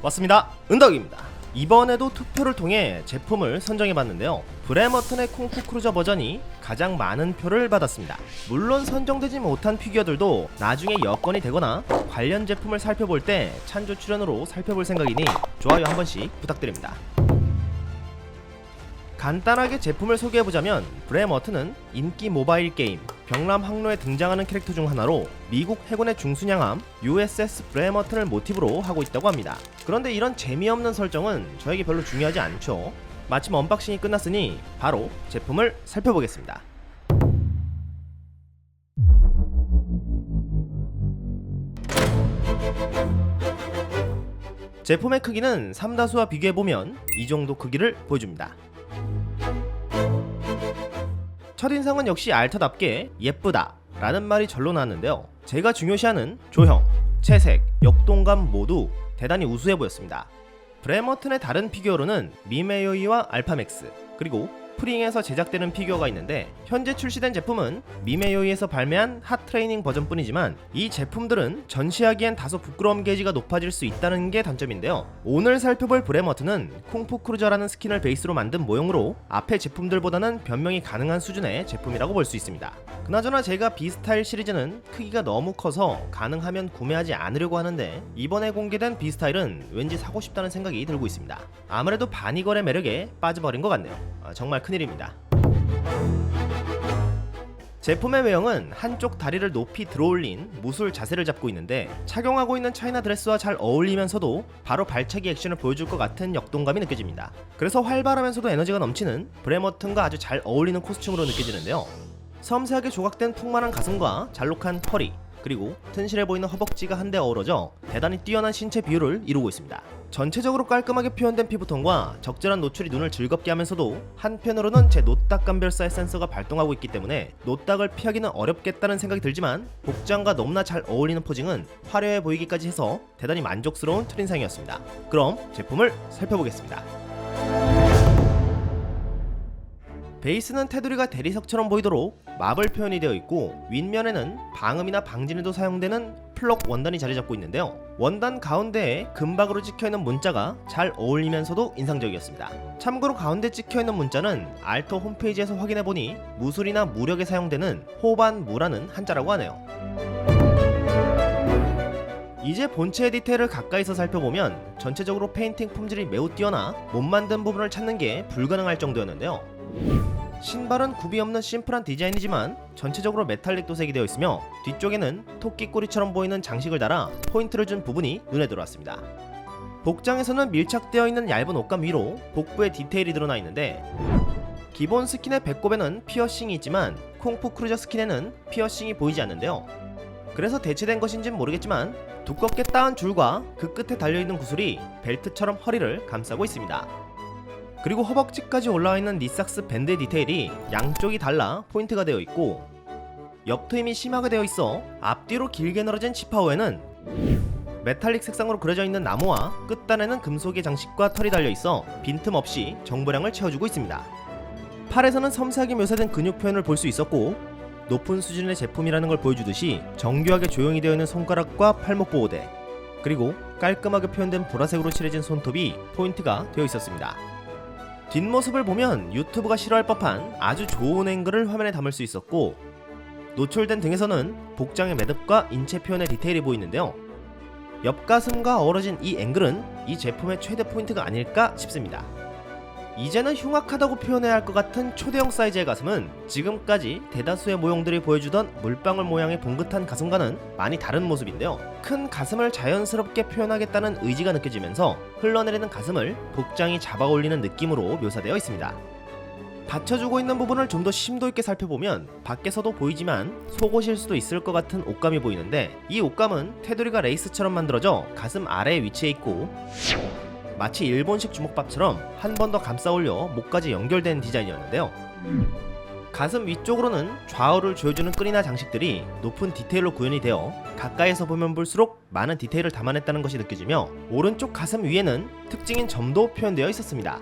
왔습니다. 은덕입니다. 이번에도 투표를 통해 제품을 선정해봤는데요. 브레머튼의 쿵푸 크루저 버전이 가장 많은 표를 받았습니다. 물론 선정되지 못한 피규어들도 나중에 여건이 되거나 관련 제품을 살펴볼 때 찬조 출연으로 살펴볼 생각이니 좋아요 한 번씩 부탁드립니다. 간단하게 제품을 소개해보자면 브레머튼은 인기 모바일 게임 병람 항로에 등장하는 캐릭터 중 하나로 미국 해군의 중순양함 USS 브레머튼을 모티브로 하고 있다고 합니다. 그런데 이런 재미없는 설정은 저에게 별로 중요하지 않죠. 마침 언박싱이 끝났으니 바로 제품을 살펴보겠습니다. 제품의 크기는 삼다수와 비교해보면 이 정도 크기를 보여줍니다. 첫인상은 역시 알터답게 예쁘다 라는 말이 절로 나왔는데요. 제가 중요시하는 조형, 채색, 역동감 모두 대단히 우수해 보였습니다. 브레머튼의 다른 피규어로는 미메요이와 알파맥스 그리고 프링에서 제작되는 피규어가 있는데 현재 출시된 제품은 미메요이에서 발매한 핫트레이닝 버전뿐이지만 이 제품들은 전시하기엔 다소 부끄러움 게이지가 높아질 수 있다는 게 단점인데요. 오늘 살펴볼 브레머튼은 쿵푸 크루저라는 스킨을 베이스로 만든 모형으로 앞의 제품들보다는 변명이 가능한 수준의 제품이라고 볼 수 있습니다. 그나저나 제가 비스타일 시리즈는 크기가 너무 커서 가능하면 구매하지 않으려고 하는데 이번에 공개된 비스타일은 왠지 사고 싶다는 생각이 들고 있습니다. 아무래도 바니걸의 매력에 빠져버린 것 같네요. 정말 큰일입니다. 제품의 외형은 한쪽 다리를 높이 들어올린 무술 자세를 잡고 있는데 착용하고 있는 차이나 드레스와 잘 어울리면서도 바로 발차기 액션을 보여줄 것 같은 역동감이 느껴집니다. 그래서 활발하면서도 에너지가 넘치는 브레머튼과 아주 잘 어울리는 코스튬으로 느껴지는데요. 섬세하게 조각된 풍만한 가슴과 잘록한 허리 그리고 튼실해 보이는 허벅지가 한데 어우러져 대단히 뛰어난 신체 비율을 이루고 있습니다. 전체적으로 깔끔하게 표현된 피부톤과 적절한 노출이 눈을 즐겁게 하면서도 한편으로는 제 노딱 감별사의 센서가 발동하고 있기 때문에 노딱을 피하기는 어렵겠다는 생각이 들지만 복장과 너무나 잘 어울리는 포징은 화려해 보이기까지 해서 대단히 만족스러운 첫인상이었습니다. 그럼 제품을 살펴보겠습니다. 베이스는 테두리가 대리석처럼 보이도록 마블 표현이 되어 있고 윗면에는 방음이나 방진에도 사용되는 플럭 원단이 자리 잡고 있는데요. 원단 가운데에 금박으로 찍혀있는 문자가 잘 어울리면서도 인상적이었습니다. 참고로 가운데 찍혀있는 문자는 알터 홈페이지에서 확인해보니 무술이나 무력에 사용되는 호반무라는 한자라고 하네요. 이제 본체의 디테일을 가까이서 살펴보면 전체적으로 페인팅 품질이 매우 뛰어나 못 만든 부분을 찾는 게 불가능할 정도였는데요. 신발은 굽이 없는 심플한 디자인이지만 전체적으로 메탈릭 도색이 되어 있으며 뒤쪽에는 토끼 꼬리처럼 보이는 장식을 달아 포인트를 준 부분이 눈에 들어왔습니다. 복장에서는 밀착되어 있는 얇은 옷감 위로 복부에 디테일이 드러나 있는데 기본 스킨의 배꼽에는 피어싱이 있지만 쿵푸 크루저 스킨에는 피어싱이 보이지 않는데요. 그래서 대체된 것인진 모르겠지만 두껍게 따은 줄과 그 끝에 달려있는 구슬이 벨트처럼 허리를 감싸고 있습니다. 그리고 허벅지까지 올라와 있는 니삭스 밴드 디테일이 양쪽이 달라 포인트가 되어 있고 옆트임이 심하게 되어 있어 앞뒤로 길게 늘어진 치파오에는 메탈릭 색상으로 그려져 있는 나무와 끝단에는 금속의 장식과 털이 달려 있어 빈틈없이 정보량을 채워주고 있습니다. 팔에서는 섬세하게 묘사된 근육 표현을 볼 수 있었고 높은 수준의 제품이라는 걸 보여주듯이 정교하게 조형이 되어 있는 손가락과 팔목 보호대 그리고 깔끔하게 표현된 보라색으로 칠해진 손톱이 포인트가 되어 있었습니다. 뒷모습을 보면 유튜브가 싫어할 법한 아주 좋은 앵글을 화면에 담을 수 있었고 노출된 등에서는 복장의 매듭과 인체 표현의 디테일이 보이는데요. 옆가슴과 어우러진 이 앵글은 이 제품의 최대 포인트가 아닐까 싶습니다. 이제는 흉악하다고 표현해야 할 것 같은 초대형 사이즈의 가슴은 지금까지 대다수의 모형들이 보여주던 물방울 모양의 봉긋한 가슴과는 많이 다른 모습인데요. 큰 가슴을 자연스럽게 표현하겠다는 의지가 느껴지면서 흘러내리는 가슴을 복장이 잡아올리는 느낌으로 묘사되어 있습니다. 받쳐주고 있는 부분을 좀 더 심도 있게 살펴보면 밖에서도 보이지만 속옷일 수도 있을 것 같은 옷감이 보이는데 이 옷감은 테두리가 레이스처럼 만들어져 가슴 아래에 위치해 있고 마치 일본식 주먹밥처럼 한 번 더 감싸 올려 목까지 연결된 디자인이었는데요. 가슴 위쪽으로는 좌우를 조여주는 끈이나 장식들이 높은 디테일로 구현이 되어 가까이서 보면 볼수록 많은 디테일을 담아냈다는 것이 느껴지며 오른쪽 가슴 위에는 특징인 점도 표현되어 있었습니다.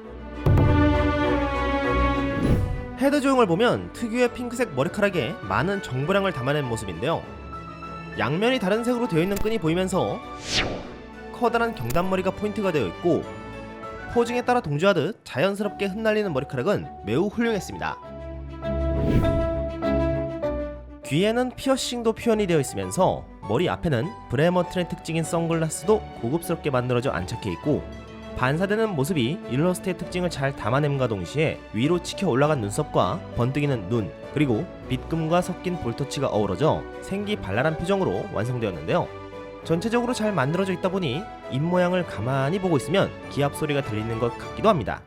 헤드 조형을 보면 특유의 핑크색 머리카락에 많은 정보량을 담아낸 모습인데요. 양면이 다른 색으로 되어 있는 끈이 보이면서 커다란 경단머리가 포인트가 되어 있고 포징에 따라 동조하듯 자연스럽게 흩날리는 머리카락은 매우 훌륭했습니다. 귀에는 피어싱도 표현이 되어 있으면서 머리 앞에는 브레머튼의 특징인 선글라스도 고급스럽게 만들어져 안착해 있고 반사되는 모습이 일러스트의 특징을 잘 담아냄과 동시에 위로 치켜 올라간 눈썹과 번뜩이는 눈, 그리고 빗금과 섞인 볼터치가 어우러져 생기발랄한 표정으로 완성되었는데요. 전체적으로 잘 만들어져 있다 보니 입모양을 가만히 보고 있으면 기합 소리가 들리는 것 같기도 합니다.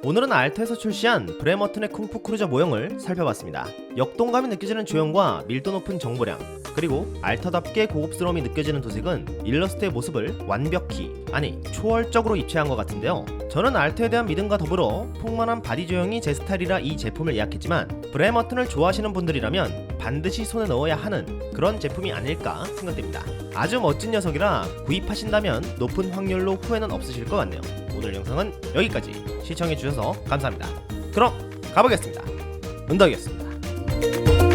오늘은 알터에서 출시한 브레머튼의 쿵푸 크루저 모형을 살펴봤습니다. 역동감이 느껴지는 조형과 밀도 높은 정보량, 그리고 알터답게 고급스러움이 느껴지는 도색은 일러스트의 모습을 완벽히, 아니 초월적으로 입체한 것 같은데요. 저는 알터에 대한 믿음과 더불어 풍만한 바디 조형이 제 스타일이라 이 제품을 예약했지만 브레머튼을 좋아하시는 분들이라면 반드시 손에 넣어야 하는 그런 제품이 아닐까 생각됩니다. 아주 멋진 녀석이라 구입하신다면 높은 확률로 후회는 없으실 것 같네요. 오늘 영상은 여기까지. 시청해주셔서 감사합니다. 그럼 가보겠습니다. 은덕이었습니다.